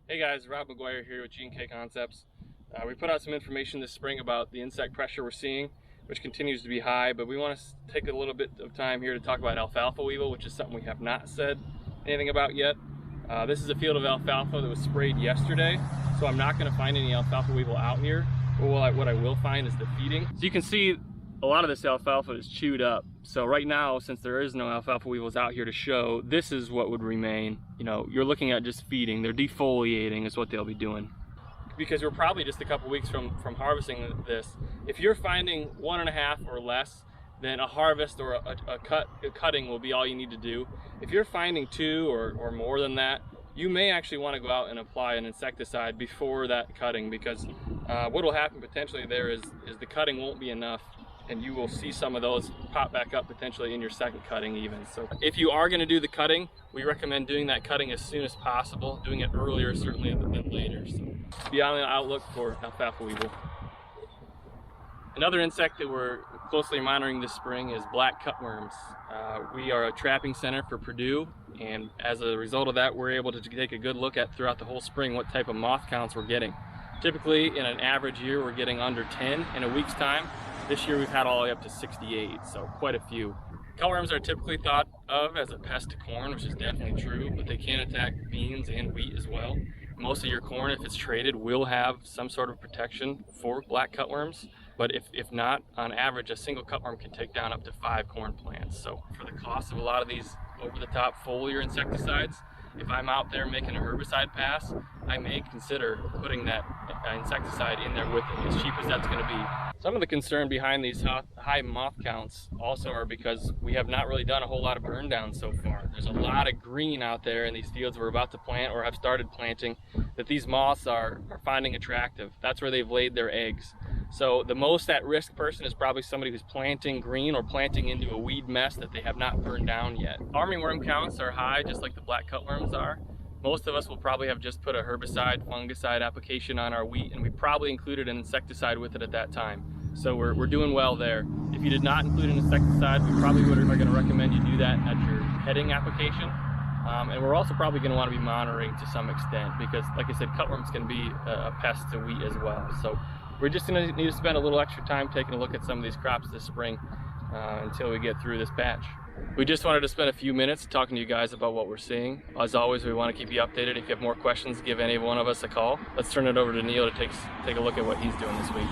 Hey guys, Rob McGuire here with G&K Concepts. We put out some information this spring about the insect pressure we're seeing, which continues to be high, but we want to take a little bit of time here to talk about Alfalfa Weevil, which is something we have not said anything about yet. This is a field of alfalfa that was sprayed yesterday, so I'm not going to find any Alfalfa Weevil out here. But what I will find is the feeding. So you can see a lot of this alfalfa is chewed up. So right now, since there is no Alfalfa Weevils out here to show, this is what would remain. You know, you're looking at just feeding. They're defoliating is what they'll be doing. Because we're probably just a couple weeks from harvesting this. If you're finding 1.5 or less, then a harvest or a cutting will be all you need to do. If you're finding 2 or more than that, you may actually want to go out and apply an insecticide before that cutting, because what will happen potentially there is the cutting won't be enough, and you will see some of those pop back up potentially in your second cutting even. So if you are going to do the cutting, we recommend doing that cutting as soon as possible, doing it earlier certainly than later. So be on the outlook for Alfalfa Weevil. Another insect that we're closely monitoring this spring is black cutworms. We are a trapping center for Purdue, and as a result of that, we're able to take a good look at throughout the whole spring what type of moth counts we're getting. Typically in an average year we're getting under 10 in a week's time. This year we've had all the way up to 68, so quite a few. Cutworms are typically thought of as a pest to corn, which is definitely true, but they can attack beans and wheat as well. Most of your corn, if it's traded, will have some sort of protection for black cutworms, but if not, on average, a single cutworm can take down up to 5 corn plants. So for the cost of a lot of these over-the-top foliar insecticides, if I'm out there making a herbicide pass, I may consider putting that insecticide in there with it, as cheap as that's going to be. Some of the concern behind these high moth counts also are because we have not really done a whole lot of burn down so far. There's a lot of green out there in these fields we're about to plant or have started planting that these moths are finding attractive. That's where they've laid their eggs. So the most at-risk person is probably somebody who's planting green or planting into a weed mess that they have not burned down yet. Armyworm counts are high, just like the black cutworms are. Most of us will probably have just put a herbicide, fungicide application on our wheat, and we probably included an insecticide with it at that time. So we're doing well there. If you did not include an insecticide, we probably are going to recommend you do that at your heading application. And we're also probably going to want to be monitoring to some extent, because like I said, cutworms can be a pest to wheat as well. So we're just going to need to spend a little extra time taking a look at some of these crops this spring until we get through this batch. We just wanted to spend a few minutes talking to you guys about what we're seeing. As always, we want to keep you updated. If you have more questions, give any one of us a call. Let's turn it over to Neil to take a look at what he's doing this week.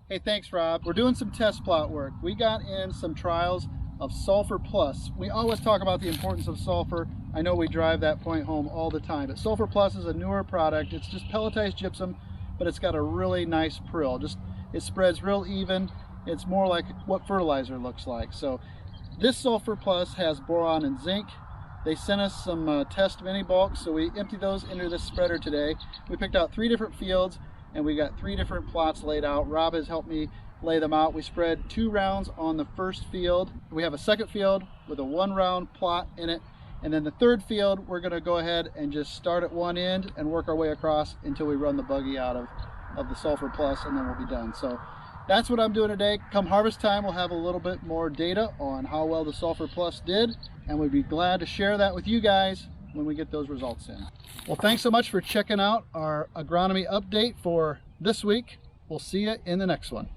Hey, thanks Rob. We're doing some test plot work. We got in some trials of Sulfur Plus. We always talk about the importance of sulfur. I know we drive that point home all the time, but Sulfur Plus is a newer product. It's just pelletized gypsum, but it's got a really nice prill. It spreads real even. It's more like what fertilizer looks like. So this Sulfur Plus has boron and zinc. They sent us some test mini bulks, so we emptied those into this spreader today. We picked out 3 different fields, and we got 3 different plots laid out. Rob has helped me lay them out. We spread 2 rounds on the first field. We have a second field with a 1-round plot in it. And then the third field, we're gonna go ahead and just start at one end and work our way across until we run the buggy out of the Sulfur Plus, and then we'll be done. So that's what I'm doing today. Come harvest time, we'll have a little bit more data on how well the Sulfur Plus did, and we'd be glad to share that with you guys when we get those results in. Well, thanks so much for checking out our agronomy update for this week. We'll see you in the next one.